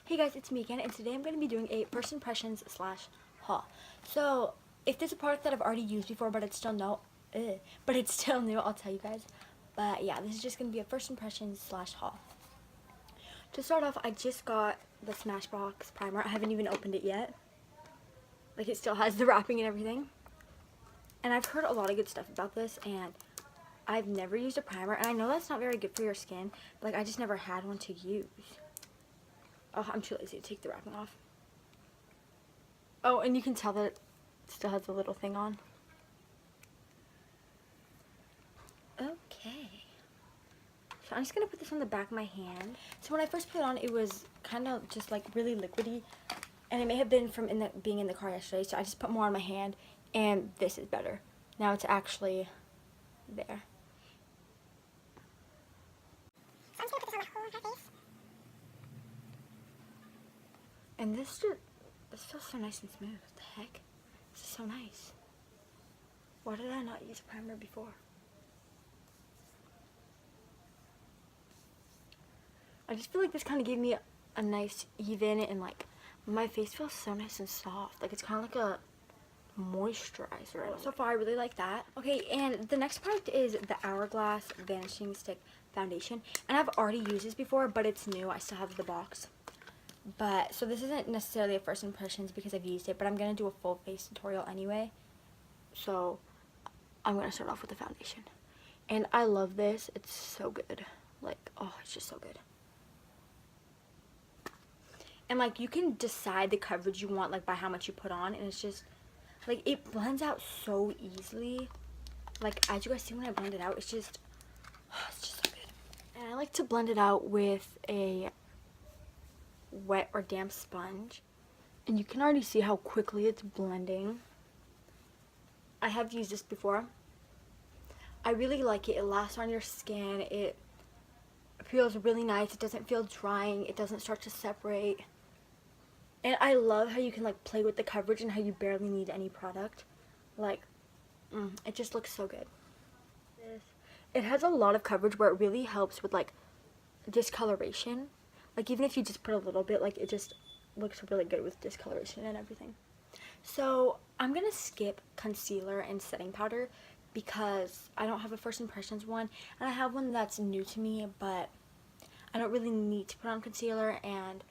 Hey guys, it's me again, and today I'm going to be doing a first impressions / haul. So, if there's a product that I've already used before, but it's still new, I'll tell you guys. But yeah, this is just going to be a first impressions / haul. To start off, I just got the Smashbox primer. I haven't even opened it yet. Like, it still has the wrapping and everything. And I've heard a lot of good stuff about this, and I've never used a primer, and I know that's not very good for your skin, but like, I just never had one to use. Oh, I'm too lazy to take the wrapping off. Oh, and you can tell that it still has a little thing on. Okay. So I'm just going to put this on the back of my hand. So when I first put it on, it was kind of just like really liquidy. And it may have been from being in the car yesterday. So I just put more on my hand, and this is better. Now it's actually there. So I'm just going to put this on my whole face. And this feels so nice and smooth. What the heck? This is so nice. Why did I not use a primer before? I just feel like this kind of gave me a nice even, and like my face feels so nice and soft. Like it's kind of like a moisturizer. So far I really like that. Okay, and the next product is the HOURGLASS Vanishing Stick Foundation. And I've already used this before, but it's new. I still have the box. But, so this isn't necessarily a first impressions because I've used it, but I'm going to do a full face tutorial anyway. So, I'm going to start off with the foundation. And I love this. It's so good. Like, oh, it's just so good. And, like, you can decide the coverage you want, like, by how much you put on. And it's just, like, it blends out so easily. Like, as you guys see when I blend it out, it's just so good. And I like to blend it out with a wet or damp sponge, and you can already see how quickly it's blending. I have used this before. I really like it. It lasts on your skin. It feels really nice. It doesn't feel drying. It doesn't start to separate. And I love how you can like play with the coverage and how you barely need any product. Like, it just looks so good. It has a lot of coverage where it really helps with like discoloration. Like, even if you just put a little bit, like, it just looks really good with discoloration and everything. So, I'm going to skip concealer and setting powder because I don't have a first impressions one. And I have one that's new to me, but I don't really need to put on concealer. And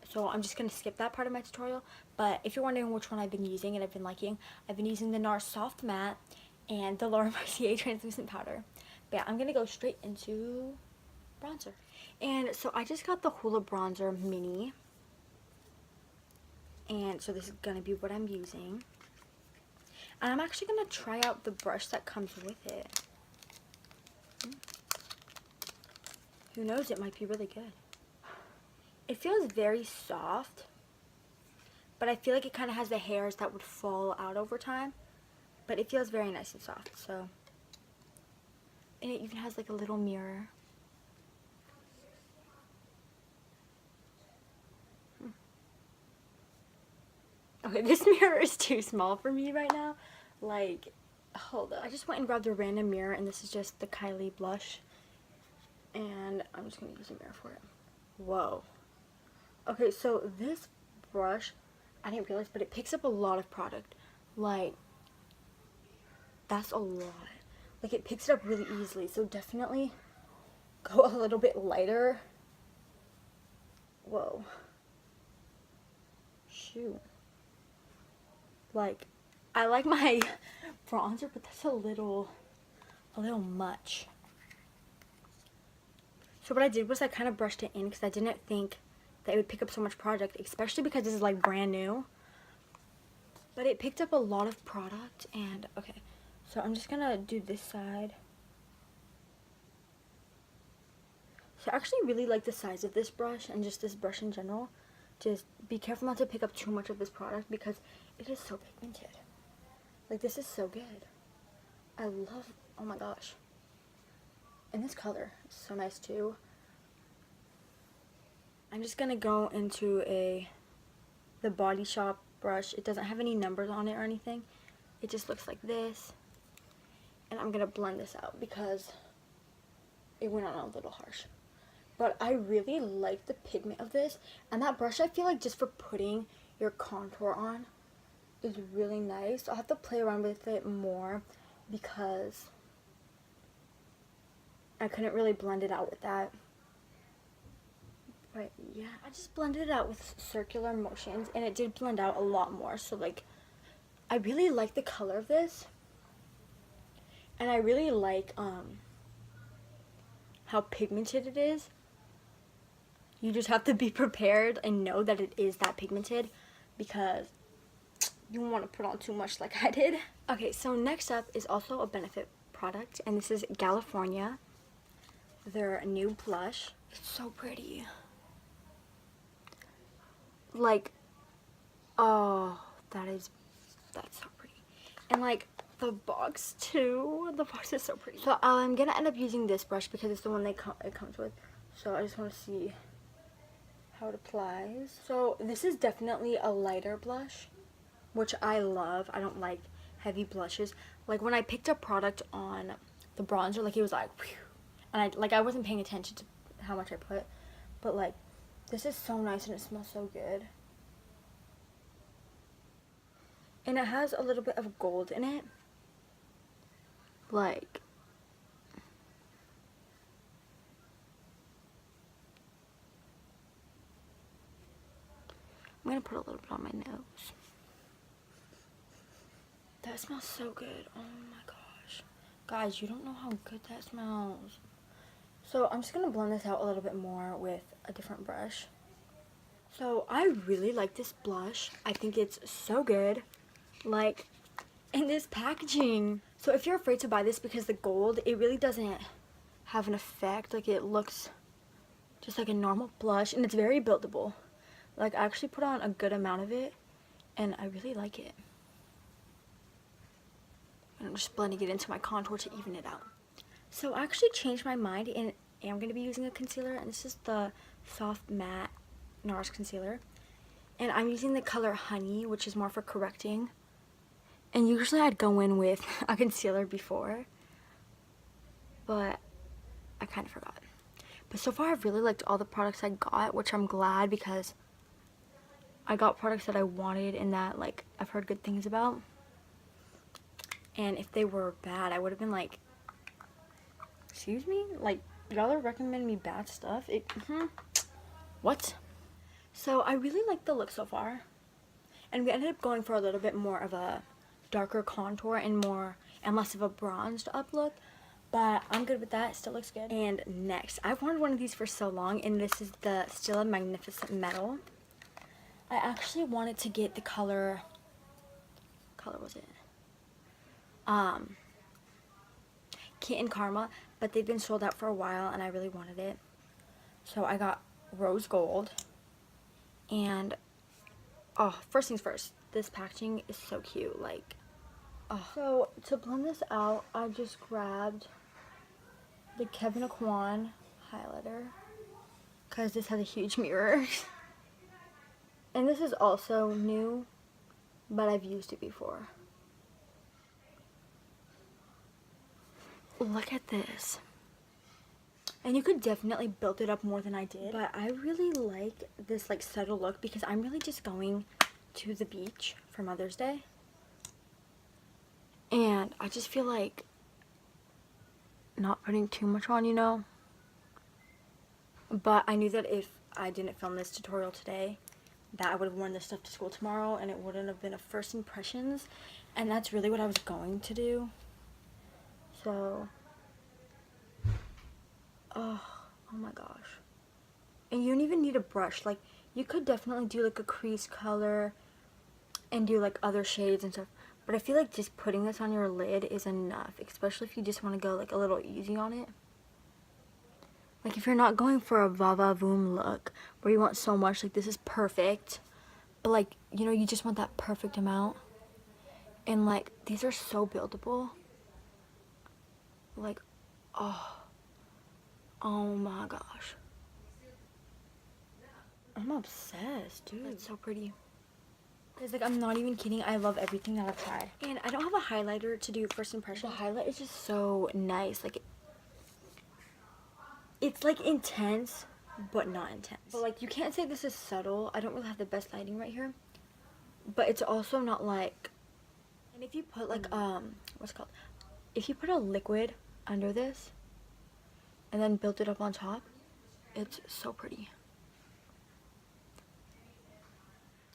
so, I'm just going to skip that part of my tutorial. But if you're wondering which one I've been using and I've been liking, I've been using the NARS Soft Matte and the Laura Mercier Translucent Powder. But yeah, I'm going to go straight into bronzer. And so I just got the HOOLA bronzer mini, and so this is going to be what I'm using. And I'm actually going to try out the brush that comes with it. Who knows, it might be really good. It feels very soft, but I feel like it kind of has the hairs that would fall out over time, but it feels very nice and soft. So, and it even has like a little mirror. Okay, this mirror is too small for me right now. Like, hold up. I just went and grabbed a random mirror, and this is just the Kylie blush. And I'm just going to use a mirror for it. Whoa. Okay, so this brush, I didn't realize, but it picks up a lot of product. Like, that's a lot. Like, it picks it up really easily. So definitely go a little bit lighter. Whoa. Shoot. Like, I like my bronzer, but that's a little much. So what I did was I kind of brushed it in because I didn't think that it would pick up so much product, especially because this is like brand new. But it picked up a lot of product, and okay. So I'm just gonna do this side. So I actually really like the size of this brush and just this brush in general. Just be careful not to pick up too much of this product because it is so pigmented. Like, this is so good. I love, oh my gosh. And this color is so nice too. I'm just gonna go into the Body Shop brush. It doesn't have any numbers on it or anything. It just looks like this. And I'm gonna blend this out because it went on a little harsh. But I really like the pigment of this. And that brush, I feel like just for putting your contour on is really nice. I'll have to play around with it more because I couldn't really blend it out with that. But yeah, I just blended it out with circular motions and it did blend out a lot more. So like, I really like the color of this. And I really like how pigmented it is. You just have to be prepared and know that it is that pigmented because you don't want to put on too much like I did. Okay, so next up is also a Benefit product, and this is California. Their new blush. It's so pretty. Like, oh, that's so pretty. And like the box too. The box is so pretty. So I'm gonna end up using this brush because it's the one it comes with. So I just want to see how it applies. So this is definitely a lighter blush, which I love. I don't like heavy blushes. Like when I picked a product on the bronzer, like it was like whew, and I wasn't paying attention to how much I put, but like this is so nice and it smells so good. And it has a little bit of gold in it. Like, I'm gonna put a little bit on my nose. That smells so good. Oh my gosh. Guys, you don't know how good that smells. So I'm just gonna blend this out a little bit more with a different brush. So I really like this blush. I think it's so good. Like, in this packaging. So if you're afraid to buy this because the gold, it really doesn't have an effect. Like, it looks just like a normal blush, and it's very buildable. Like, I actually put on a good amount of it, and I really like it. And I'm just blending it into my contour to even it out. So I actually changed my mind and am going to be using a concealer, and this is the Soft Matte NARS concealer. And I'm using the color Honey, which is more for correcting. And usually I'd go in with a concealer before, but I kind of forgot. But so far I've really liked all the products I got, which I'm glad because I got products that I wanted and that like I've heard good things about. And if they were bad, I would have been like, excuse me? Like, y'all are recommending me bad stuff? What? So I really like the look so far. And we ended up going for a little bit more of a darker contour and less of a bronzed up look. But I'm good with that. It still looks good. And next, I've wanted one of these for so long, and this is the Stilla Magnificent Metal. I actually wanted to get the color was it? Kitten Karma, but they've been sold out for a while, and I really wanted it. So I got rose gold, and oh, first things first, this packaging is so cute. Like, oh. So to blend this out, I just grabbed the KEVYN ACCOIN highlighter because this has a huge mirror. And this is also new, but I've used it before. Look at this. And you could definitely build it up more than I did, but I really like this like subtle look because I'm really just going to the beach for Mother's Day. And I just feel like not putting too much on, you know. But I knew that if I didn't film this tutorial today, that I would have worn this stuff to school tomorrow and it wouldn't have been a first impressions. And that's really what I was going to do. So, oh my gosh. And you don't even need a brush. Like, you could definitely do like a crease color and do like other shades and stuff. But I feel like just putting this on your lid is enough, especially if you just want to go like a little easy on it. Like, if you're not going for a va-va-voom look where you want so much, like this is perfect. But like, you know, you just want that perfect amount. And like, these are so buildable. Like, oh my gosh. I'm obsessed, dude. It's so pretty. Guys, like, I'm not even kidding. I love everything that I've tried. And I don't have a highlighter to do first impression. The highlight is just so nice. Like, it It's like intense, but not intense. But like, you can't say this is subtle. I don't really have the best lighting right here. But it's also not like, and if you put like, what's it called? If you put a liquid under this and then build it up on top, it's so pretty.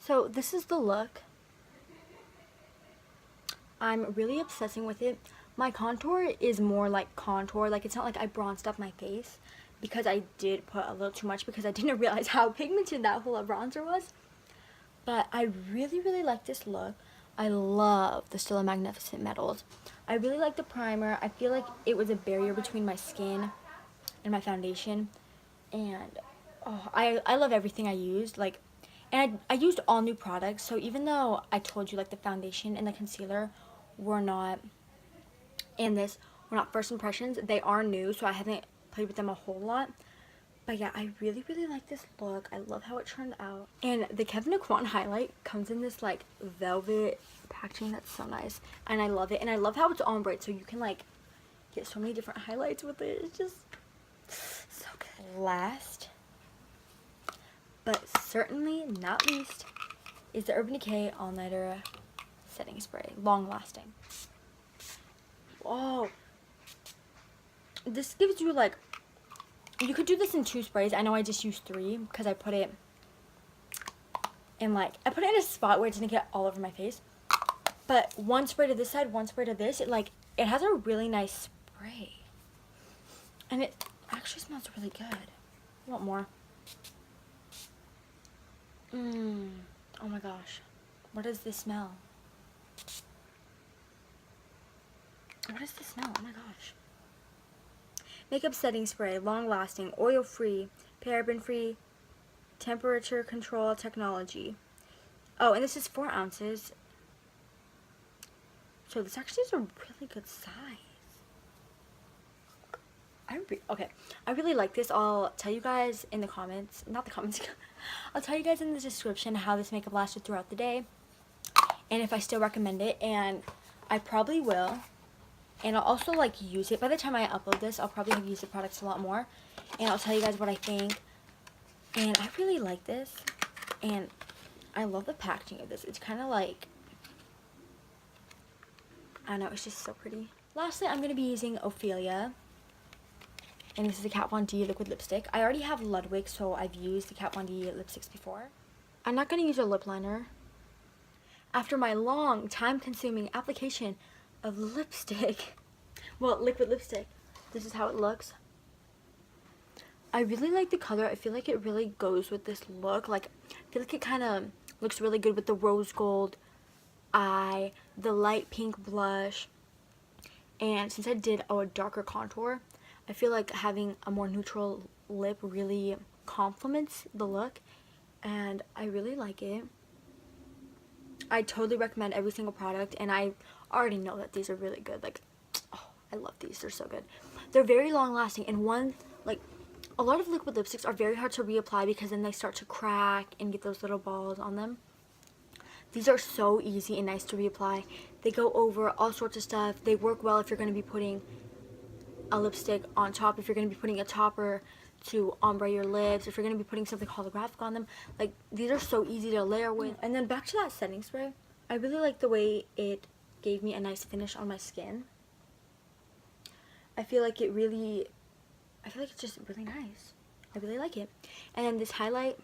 So this is the look. I'm really obsessing with it. My contour is more like contour. Like, it's not like I bronzed up my face, because I did put a little too much because I didn't realize how pigmented that HOOLA bronzer was. But I really, really like this look. I love the Stilla Magnificent Metals. I really like the primer. I feel like it was a barrier between my skin and my foundation. And oh, I love everything I used. Like, and I used all new products. So even though I told you like the foundation and the concealer were not, and this were not first impressions, they are new. So I haven't played with them a whole lot. But yeah, I really, really like this look. I love how it turned out. And the KEVYN highlight comes in this like velvet packaging that's so nice. And I love it. And I love how it's ombre, so you can like get so many different highlights with it. It's just so good. Last, but certainly not least, is the Urban Decay All Nighter Setting Spray. Long lasting. Whoa. This gives you like, you could do this in 2 sprays. I know I just used 3 because I put it in like, I put it in a spot where it didn't get all over my face. But 1 spray to this side, 1 spray to this, it has a really nice spray. And it actually smells really good. I want more. Oh my gosh. What does this smell? What does this smell? Oh my gosh. Makeup setting spray, long lasting, oil free, paraben free, temperature control technology. Oh, and this is 4 ounces. So this actually is a really good size. Okay, I really like this. I'll tell you guys in the comments, not the comments, I'll tell you guys in the description how this makeup lasted throughout the day, and if I still recommend it, and I probably will. And I'll also like use it. By the time I upload this, I'll probably have used the products a lot more, and I'll tell you guys what I think. And I really like this, and I love the packaging of this. It's kind of like, I don't know, it's just so pretty. Lastly, I'm going to be using Ophelia, and this is the Kat Von D liquid lipstick. I already have Ludwig, so I've used the Kat Von D lipsticks before. I'm not going to use a lip liner. After my long, time-consuming application of lipstick, well, liquid lipstick, this is how it looks. I really like the color. I feel like it really goes with this look. Like, I feel like it kind of looks really good with the rose gold eye, the light pink blush, and since I did a darker contour, I feel like having a more neutral lip really complements the look, and I really like it. I totally recommend every single product, and I already know that these are really good. Like, oh, I love these. They're so good. They're very long lasting, and like, a lot of liquid lipsticks are very hard to reapply because then they start to crack and get those little balls on them. These are so easy and nice to reapply. They go over all sorts of stuff. They work well if you're going to be putting a lipstick on top, if you're going to be putting a topper to ombre your lips, if you're going to be putting something holographic on them. Like, these are so easy to layer with. And then back to that setting spray, I really like the way it gave me a nice finish on my skin. I feel like it's just really nice. I really like it. And then this highlight,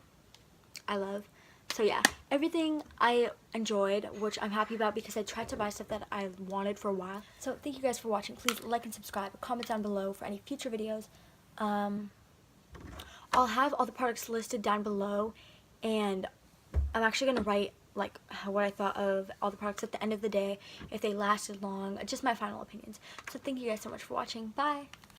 I love. So yeah, everything I enjoyed, which I'm happy about because I tried to buy stuff that I wanted for a while. So thank you guys for watching. Please like and subscribe. Comment down below for any future videos. I'll have all the products listed down below, and I'm actually going to write like what I thought of all the products at the end of the day, if they lasted long, just my final opinions. So thank you guys so much for watching. Bye!